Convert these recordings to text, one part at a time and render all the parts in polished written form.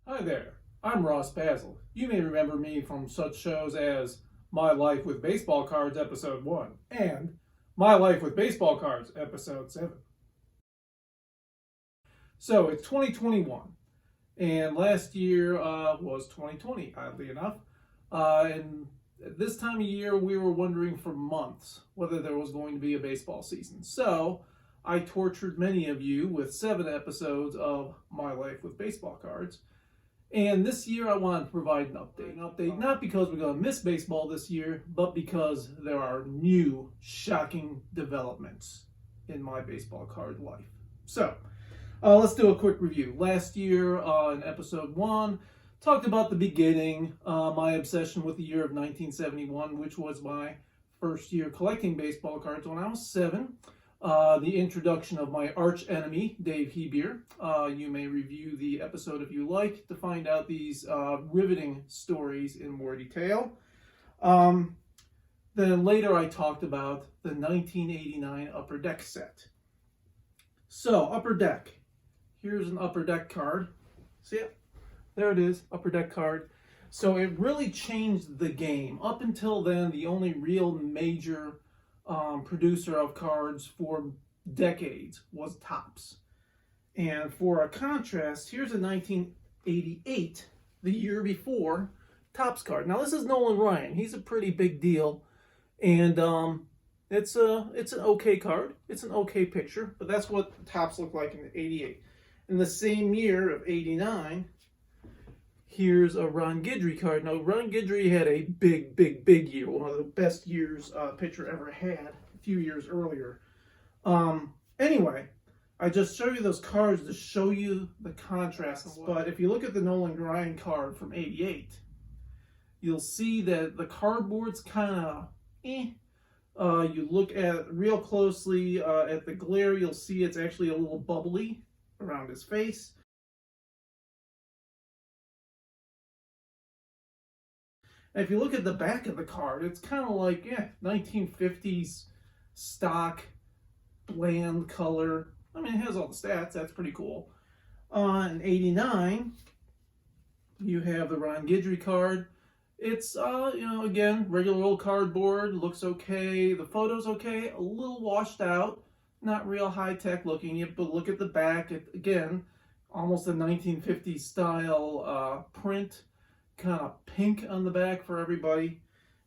Hi there, I'm Ross Basil. You may remember me from such shows as My Life with Baseball Cards Episode 1 and My Life with Baseball Cards Episode 7. So it's 2021, and last year was 2020, oddly enough. And at this time of year, we were wondering for months whether there was going to be a baseball season. So I tortured many of you with 7 episodes of My Life with Baseball Cards. And this year I wanted to provide an update. Not because we're going to miss baseball this year, but because there are new, shocking developments in my baseball card life. So, let's do a quick review. Last year, in episode 1, talked about the beginning, my obsession with the year of 1971, which was my first year collecting baseball cards when I was 7. The introduction of my arch enemy, Dave Hebier. You may review the episode if you like to find out these riveting stories in more detail. Then later I talked about the 1989 Upper Deck set. So, Upper Deck. Here's an Upper Deck card. See it? There it is, Upper Deck card. So it really changed the game. Up until then, the only real major producer of cards for decades was Topps. And for a contrast, here's a 1988, the year before, Topps card. Now this is Nolan Ryan. He's a pretty big deal, and it's an okay card. It's an okay picture, but that's what Topps looked like in '88. In the same year of '89, here's a Ron Guidry card. Now, Ron Guidry had a big year. One of the best years a pitcher ever had a few years earlier. Anyway, I just show you those cards to show you the contrasts. But if you look at the Nolan Ryan card from '88, you'll see that the cardboard's kind of you look at real closely at the glare, you'll see it's actually a little bubbly around his face. And if you look at the back of the card, it's kind of like, 1950s stock, bland color. I mean, it has all the stats. That's pretty cool. In '89, you have the Ron Guidry card. It's, again, regular old cardboard. Looks okay. The photo's okay. A little washed out. Not real high-tech looking. But look at the back. Again, almost a 1950s style print. Kind of pink on the back for everybody.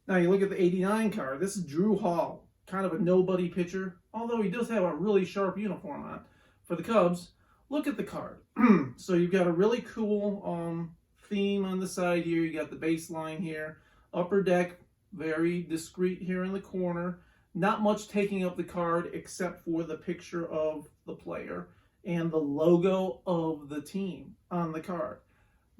Now you look at the '89 card. This is Drew Hall, kind of a nobody pitcher, although he does have a really sharp uniform on for the Cubs. Look at the card. So you've got a really cool theme on the side here. You got the baseline here. Upper Deck, very discreet here in the corner. Not much taking up the card except for the picture of the player and the logo of the team on the card.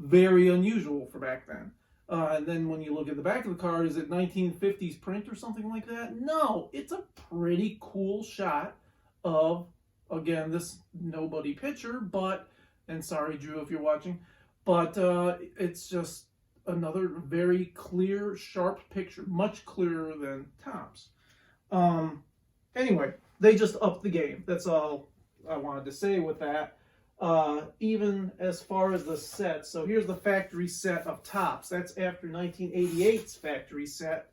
Very unusual for back then. And then when you look at the back of the card, is it 1950s print or something like that? No, it's a pretty cool shot of, again, this nobody pitcher, and sorry, Drew, if you're watching, but it's just another very clear, sharp picture, much clearer than Topps. Anyway, they just upped the game. That's all I wanted to say with that. Even as far as the set, so here's the factory set of Topps. That's after 1988's factory set.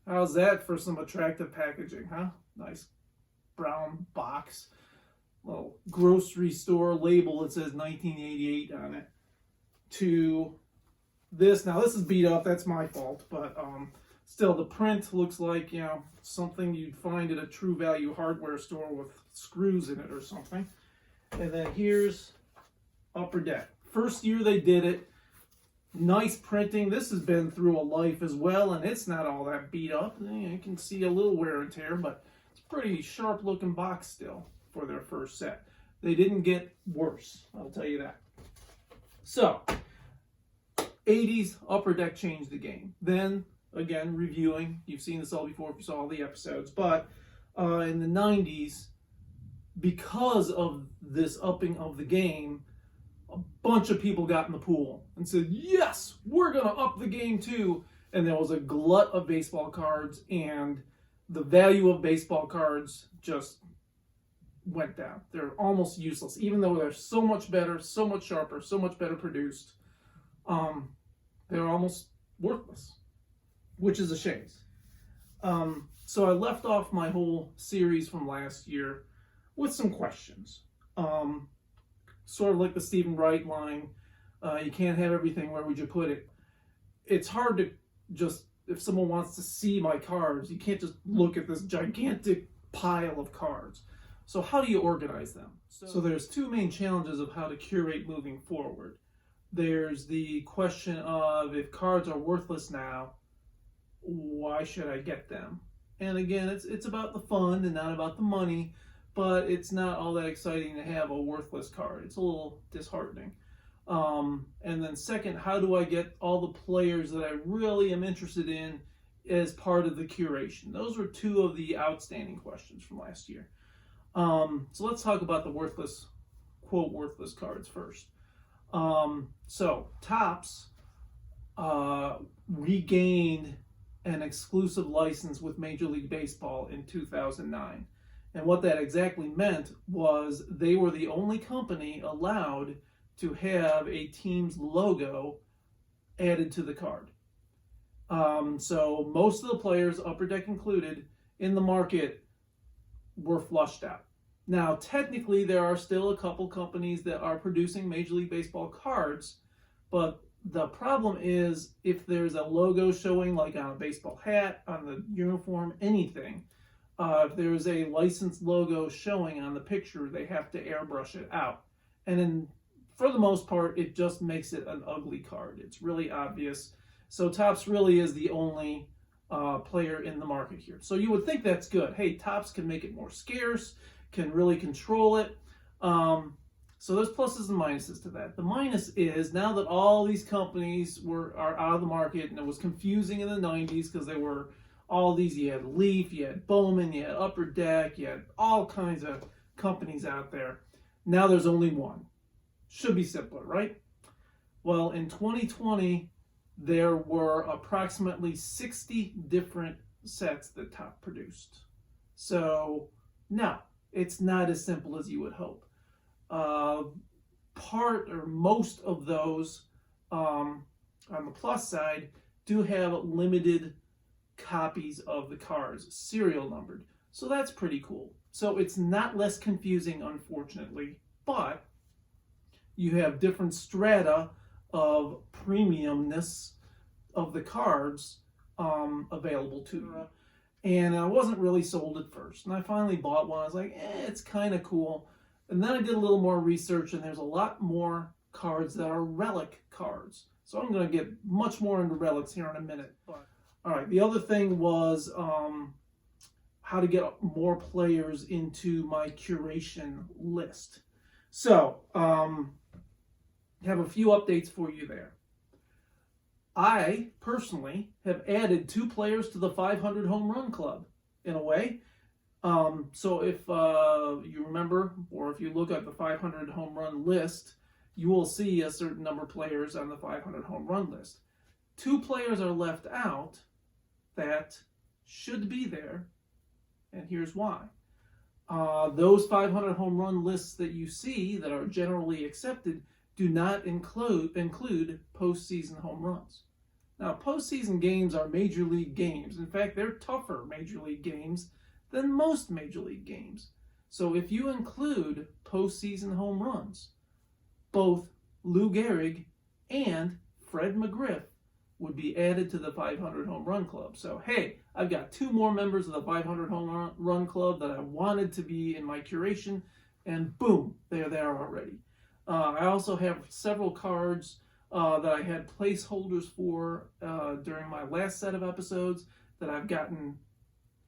How's that for some attractive packaging, huh? Nice brown box. Little grocery store label that says 1988 on it. To this, now this is beat up, that's my fault, but still the print looks like, something you'd find at a True Value hardware store with screws in it or something. And then here's Upper Deck. First year they did it. Nice printing. This has been through a life as well, and it's not all that beat up. You can see a little wear and tear, but it's a pretty sharp looking box still for their first set. They didn't get worse, I'll tell you that. So, 80s Upper Deck changed the game. Then, again, reviewing. You've seen this all before if you saw all the episodes. But in the 90s, because of this upping of the game, a bunch of people got in the pool and said, yes, we're going to up the game too. And there was a glut of baseball cards, and the value of baseball cards just went down. They're almost useless, even though they're so much better, so much sharper, so much better produced. they're almost worthless, which is a shame. So I left off my whole series from last year with some questions. Sort of like the Stephen Wright line, you can't have everything, where would you put it? It's hard to just, if someone wants to see my cards, you can't just look at this gigantic pile of cards. So how do you organize them? So there's two main challenges of how to curate moving forward. There's the question of, if cards are worthless now, why should I get them? And again, it's about the fun and not about the money, but it's not all that exciting to have a worthless card. It's a little disheartening. And then second, how do I get all the players that I really am interested in as part of the curation? Those were two of the outstanding questions from last year. So let's talk about the worthless, quote, worthless cards first. So Topps regained an exclusive license with Major League Baseball in 2009. And what that exactly meant was they were the only company allowed to have a team's logo added to the card. So most of the players, Upper Deck included, in the market were flushed out. Now, technically, there are still a couple companies that are producing Major League Baseball cards, but the problem is, if there's a logo showing, like on a baseball hat, on the uniform, anything, if there's a licensed logo showing on the picture, they have to airbrush it out. And then, for the most part, it just makes it an ugly card. It's really obvious. So Topps really is the only player in the market here. So you would think that's good. Hey, Topps can make it more scarce, can really control it. So there's pluses and minuses to that. The minus is, now that all these companies are out of the market, and it was confusing in the 90s because there were all these, you had Leaf, you had Bowman, you had Upper Deck, you had all kinds of companies out there. Now there's only one. Should be simpler, right? Well, in 2020, there were approximately 60 different sets that Topps produced. So, no, it's not as simple as you would hope. Part or most of those, on the plus side, do have limited copies of the cards, serial numbered. So that's pretty cool. So it's not less confusing, unfortunately, but you have different strata of premiumness of the cards available to you. And I wasn't really sold at first. And I finally bought one. I was like, it's kind of cool. And then I did a little more research, and there's a lot more cards that are relic cards. So I'm going to get much more into relics here in a minute. All right, the other thing was how to get more players into my curation list. So, have a few updates for you there. I, personally, have added 2 players to the 500 Home Run Club, in a way. So if you remember, or if you look at the 500 Home Run list, you will see a certain number of players on the 500 Home Run list. 2 players are left out that should be there, and here's why. Those 500 Home Run lists that you see that are generally accepted do not include postseason home runs. Now, postseason games are major league games. In fact, they're tougher major league games than most major league games. So if you include postseason home runs, both Lou Gehrig and Fred McGriff would be added to the 500 Home Run Club. So, hey, I've got 2 more members of the 500 Home Run Club that I wanted to be in my curation, and boom, they're there already. I also have several cards that I had placeholders for during my last set of episodes that I've gotten,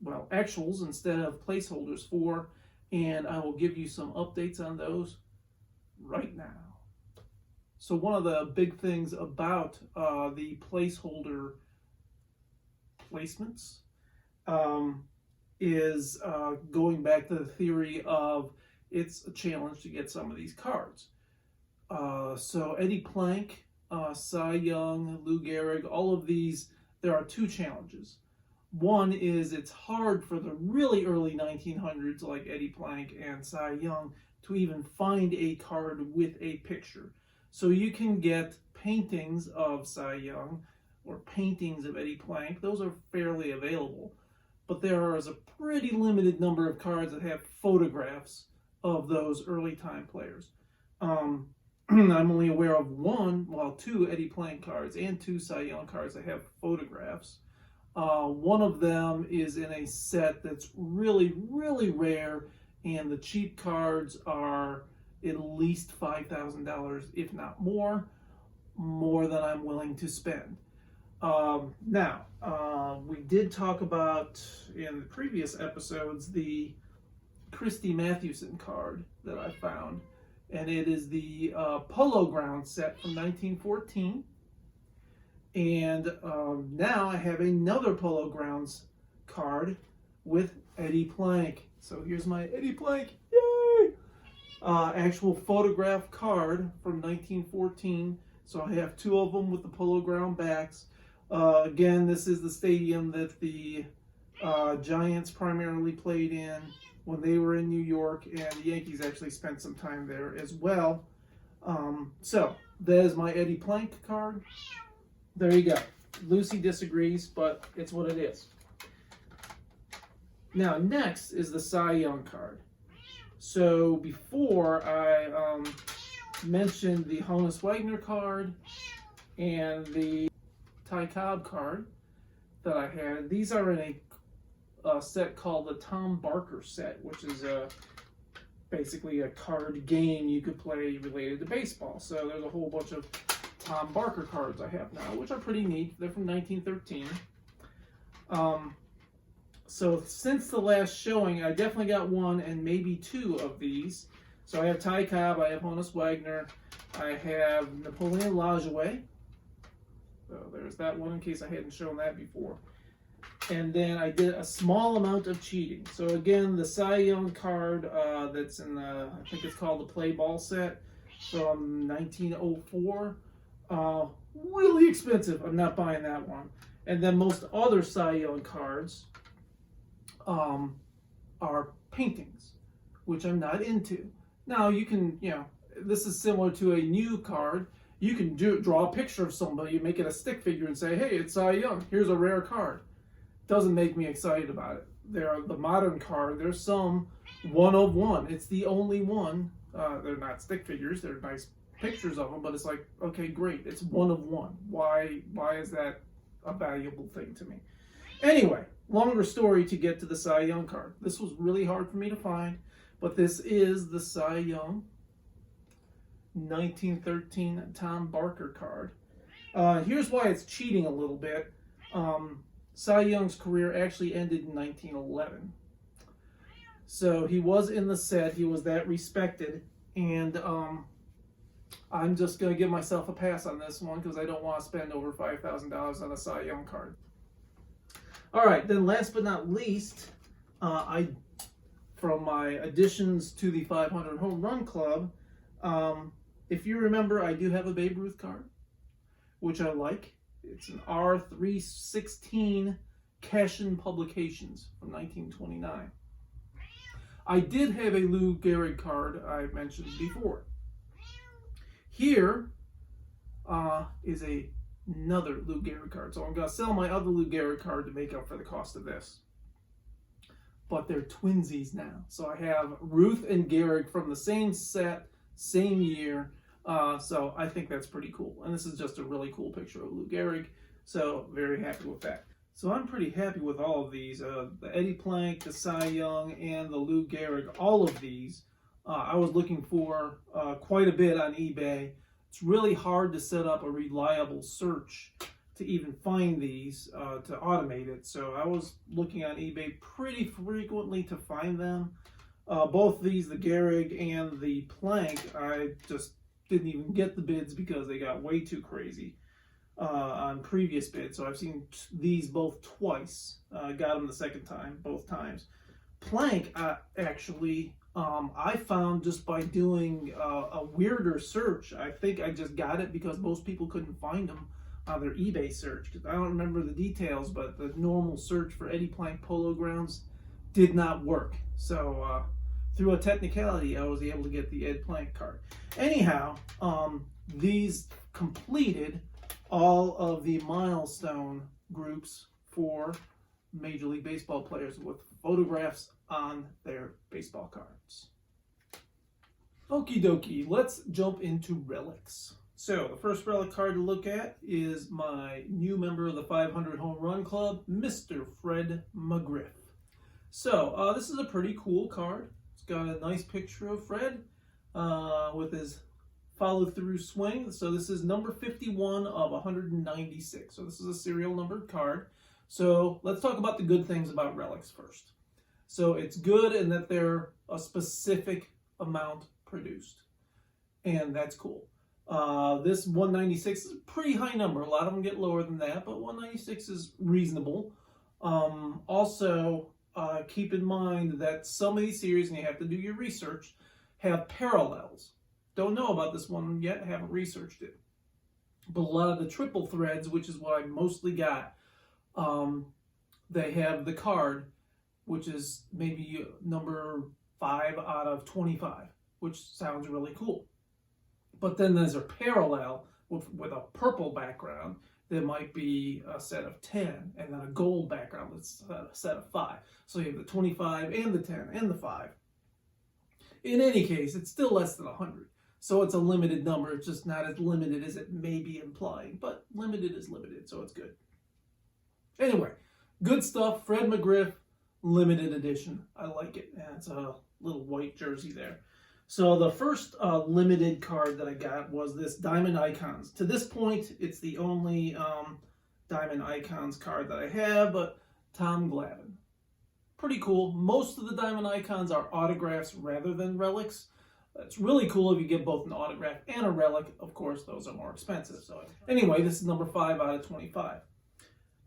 well, actuals instead of placeholders for, and I will give you some updates on those right now. So one of the big things about the placeholder placements is going back to the theory of it's a challenge to get some of these cards. So Eddie Plank, Cy Young, Lou Gehrig, all of these, there are 2 challenges. One is it's hard for the really early 1900s like Eddie Plank and Cy Young to even find a card with a picture. So you can get paintings of Cy Young or paintings of Eddie Plank. Those are fairly available. But there is a pretty limited number of cards that have photographs of those early time players. I'm only aware of two Eddie Plank cards and two Cy Young cards that have photographs. One of them is in a set that's really, really rare, and the cheap cards are at least $5,000, if not more than I'm willing to spend. We did talk about in the previous episodes the Christy Mathewson card that I found, and it is the Polo Grounds set from 1914. And now I have another Polo Grounds card with Eddie Plank. So here's my Eddie Plank, yay! Actual photograph card from 1914. So I have two of them with the Polo Ground backs. Again, this is the stadium that the Giants primarily played in when they were in New York, and the Yankees actually spent some time there as well. So that is my Eddie Plank card. There you go. Lucy disagrees, but it's what it is. Now, next is the Cy Young card. So before I mentioned the Honus Wagner card and the Ty Cobb card that I had. These are in a set called the Tom Barker set, which is basically a card game you could play related to baseball. So there's a whole bunch of Tom Barker cards I have now, which are pretty neat. They're from 1913. So since the last showing, I definitely got one and maybe two of these. So I have Ty Cobb, I have Honus Wagner, I have Napoleon Lajoie. So there's that one in case I hadn't shown that before. And then I did a small amount of cheating. So again, the Cy Young card that's in the, I think it's called the Play Ball set from 1904. Really expensive. I'm not buying that one. And then most other Cy Young cards are paintings, which I'm not into. Now you can, this is similar to a new card. You can draw a picture of somebody, make it a stick figure, and say, hey, it's Cy Young. Here's a rare card. Doesn't make me excited about it. The modern card, there's some one of one. It's the only one. They're not stick figures. They're nice pictures of them, but it's like, okay, great. It's one of one. Why is that a valuable thing to me? Anyway, longer story to get to the Cy Young card. This was really hard for me to find, but this is the Cy Young 1913 Tom Barker card. Here's why it's cheating a little bit. Cy Young's career actually ended in 1911. So he was in the set, he was that respected, and I'm just going to give myself a pass on this one because I don't want to spend over $5,000 on a Cy Young card. Alright, then last but not least, from my additions to the 500 Home Run Club, if you remember, I do have a Babe Ruth card, which I like. It's an R316 Cashin Publications from 1929. I did have a Lou Gehrig card I mentioned before. Here is another Lou Gehrig card. So I'm going to sell my other Lou Gehrig card to make up for the cost of this. But they're twinsies now. So I have Ruth and Gehrig from the same set, same year. So I think that's pretty cool. And this is just a really cool picture of Lou Gehrig. So very happy with that. So I'm pretty happy with all of these. The Eddie Plank, the Cy Young, and the Lou Gehrig. All of these I was looking for quite a bit on eBay. It's really hard to set up a reliable search to even find these, to automate it. So I was looking on eBay pretty frequently to find them. Both these, the Gehrig and the Plank, I just didn't even get the bids because they got way too crazy on previous bids. So I've seen these both twice. Got them the second time, both times. Plank, actually, I found just by doing a weirder search. I think I just got it because most people couldn't find them on their eBay search. Because I don't remember the details, but the normal search for Eddie Plank Polo Grounds did not work. So through a technicality, I was able to get the Ed Plank card. Anyhow, these completed all of the milestone groups for Major League Baseball players with photographs on their baseball cards. Okie dokie, let's jump into relics. So the first relic card to look at is my new member of the 500 Home Run Club, Mr. Fred McGriff. So this is a pretty cool card. It's got a nice picture of Fred with his follow-through swing. So this is number 51 of 196. So this is a serial numbered card. So let's talk about the good things about relics first. So it's good in that they're a specific amount produced, and that's cool. This 196 is a pretty high number. A lot of them get lower than that, but 196 is reasonable. Also, keep in mind that some of these series, and you have to do your research, have parallels. Don't know about this one yet, haven't researched it. But a lot of the triple threads, which is what I mostly got, they have the card, which is maybe number 5 out of 25, which sounds really cool. But then there's a parallel with a purple background that might be a set of 10, and then a gold background that's a set of 5. So you have the 25 and the 10 and the 5. In any case, it's still less than 100. So it's a limited number. It's just not as limited as it may be implying, but limited is limited, so it's good. Anyway, good stuff. Fred McGriff, limited edition. I like it. And it's a little white jersey there. So the first limited card that I got was this Diamond Icons. To this point, it's the only Diamond Icons card that I have, but Tom Glavine. Pretty cool. Most of the Diamond Icons are autographs rather than relics. It's really cool if you get both an autograph and a relic. Of course, those are more expensive. So anyway, this is number 5 out of 25.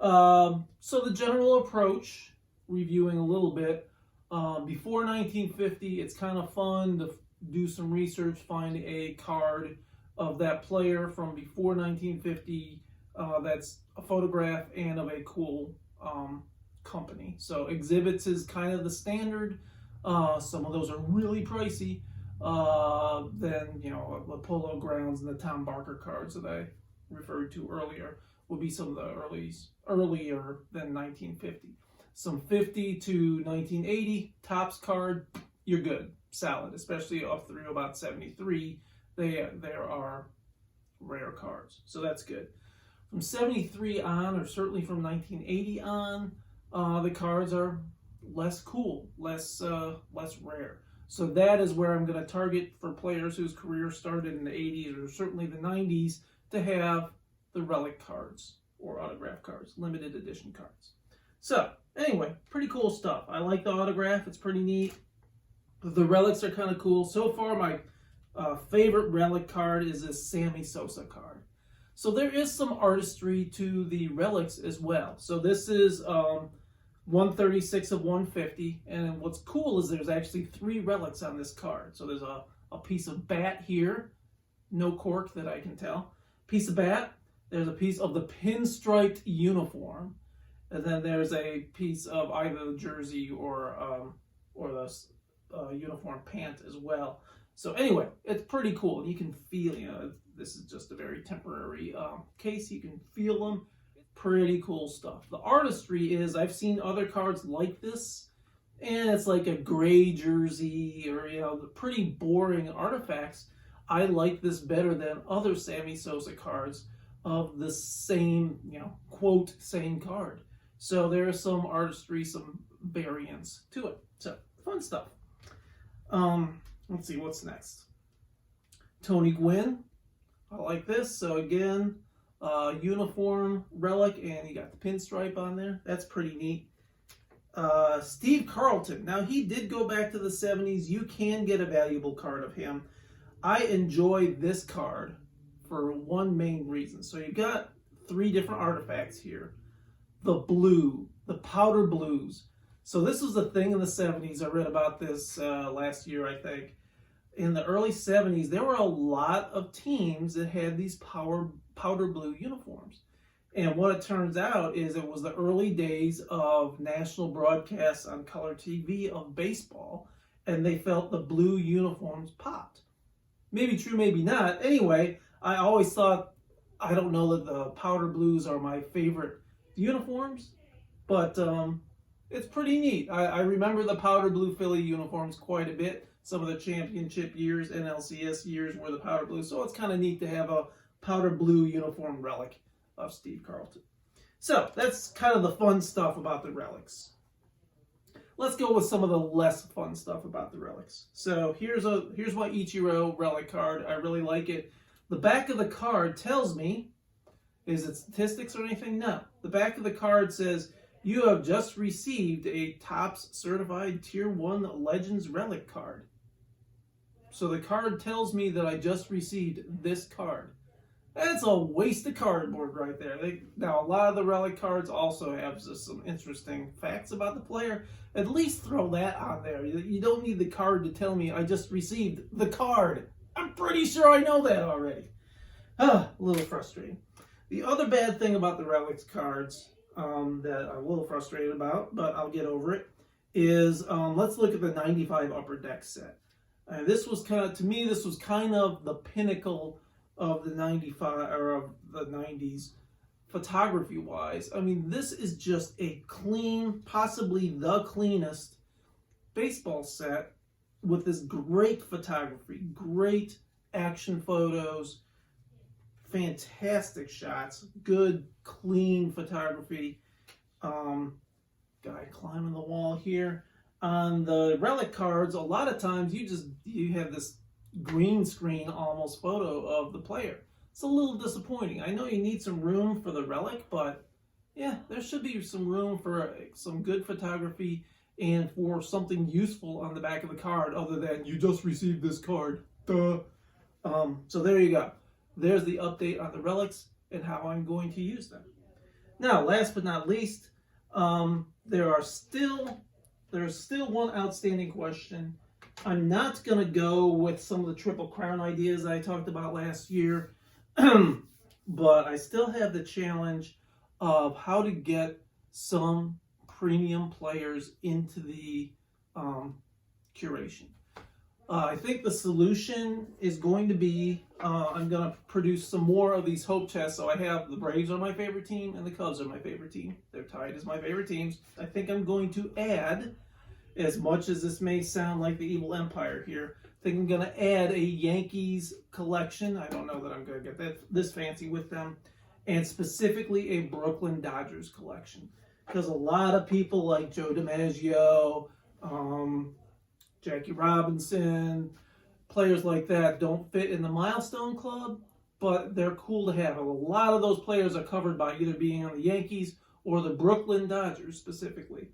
So the general approach, reviewing a little bit, before 1950, it's kind of fun to do some research, find a card of that player from before 1950 that's a photograph and of a cool company. So exhibits is kind of the standard. Some of those are really pricey. Then, you know, the Polo Grounds and the Tom Barker cards that I referred to earlier would be some of the earlier than 1950. Some 50 to 1980 Topps card, you're good, solid, especially up through about 73. There are rare cards, so that's good. From 73 on, or certainly from 1980 on, the cards are less cool, less rare. So that is where I'm going to target for players whose career started in the 80s or certainly the 90s to have the relic cards or autograph cards, limited edition cards. So anyway, pretty cool stuff. I like the autograph. It's pretty neat. The relics are kind of cool. So far, my favorite relic card is this Sammy Sosa card. So there is some artistry to the relics as well. So this is 136 of 150. And what's cool is there's actually 3 relics on this card. So there's a piece of bat here. No cork that I can tell. Piece of bat. There's a piece of the pinstriped uniform. And then there's a piece of either the jersey or the uniform pant as well. So anyway, it's pretty cool. You can feel, you know, this is just a very temporary case. You can feel them. Pretty cool stuff. The artistry is, I've seen other cards like this, and it's like a gray jersey or, you know, pretty boring artifacts. I like this better than other Sammy Sosa cards of the same, you know, quote, same card. So there's some artistry, some variance to it. So fun stuff. Let's see what's next. Tony Gwynn. I like this. So again, uniform relic, and you got the pinstripe on there. That's pretty neat. Steve Carlton. Now he did go back to the 70s. You can get a valuable card of him. I enjoy this card for one main reason. So you've got 3 different artifacts here. The blue, the powder blues. So this was a thing in the 70s. I read about this last year, I think. In the early 70s, there were a lot of teams that had these powder blue uniforms. And what it turns out is it was the early days of national broadcasts on color TV of baseball. and they felt the blue uniforms popped. Maybe true, maybe not. Anyway, I always thought, I don't know that the powder blues are my favorite uniforms, but it's pretty neat. I remember the powder blue Philly uniforms quite a bit. Some of the championship years, NLCS years were the powder blue, so it's kind of neat to have a powder blue uniform relic of Steve Carlton. So that's kind of the fun stuff about the relics. Let's go with some of the less fun stuff about the relics. So here's my Ichiro relic card. I really like it. The back of the card tells me, is it statistics or anything? No. The back of the card says, you have just received a Topps Certified Tier 1 Legends relic card. So the card tells me that I just received this card. That's a waste of cardboard right there. Now, a lot of the relic cards also have just some interesting facts about the player. At least throw that on there. You don't need the card to tell me I just received the card. I'm pretty sure I know that already. A little frustrating. The other bad thing about the relics cards that I'm a little frustrated about, but I'll get over it, is let's look at the 95 Upper Deck set. This was kind of, to me, this was kind of the pinnacle of the 95 or of the 90s photography wise. I mean, this is just a clean, possibly the cleanest baseball set with this great photography, great action photos, fantastic shots, good, clean photography. Guy climbing the wall here. On the relic cards, a lot of times you have this green screen almost photo of the player. It's a little disappointing. I know you need some room for the relic, but yeah, there should be some room for some good photography and for something useful on the back of the card other than you just received this card. Duh. So there you go. There's the update on the relics and how I'm going to use them. Now, last but not least, there's still one outstanding question. I'm not going to go with some of the Triple Crown ideas I talked about last year, but I still have the challenge of how to get some premium players into the curation. I think the solution is going to be, I'm going to produce some more of these hope chests. So I have the Braves are my favorite team and the Cubs are my favorite team. They're tied as my favorite teams. I think I'm going to add, as much as this may sound like the evil empire here, I think I'm going to add a Yankees collection. I don't know that I'm going to get this fancy with them. And specifically a Brooklyn Dodgers collection. Because a lot of people like Joe DiMaggio, Jackie Robinson, players like that don't fit in the Milestone Club, but they're cool to have. A lot of those players are covered by either being on the Yankees or the Brooklyn Dodgers specifically.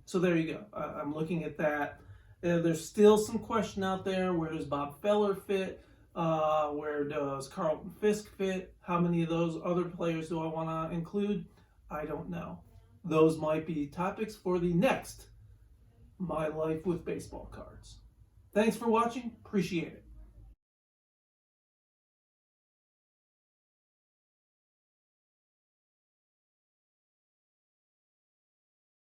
So there you go. I'm looking at that. There's still some question out there. Where does Bob Feller fit? Where does Carlton Fisk fit? How many of those other players do I want to include? I don't know. Those might be topics for the next My Life with Baseball Cards. Thanks for watching. Appreciate it.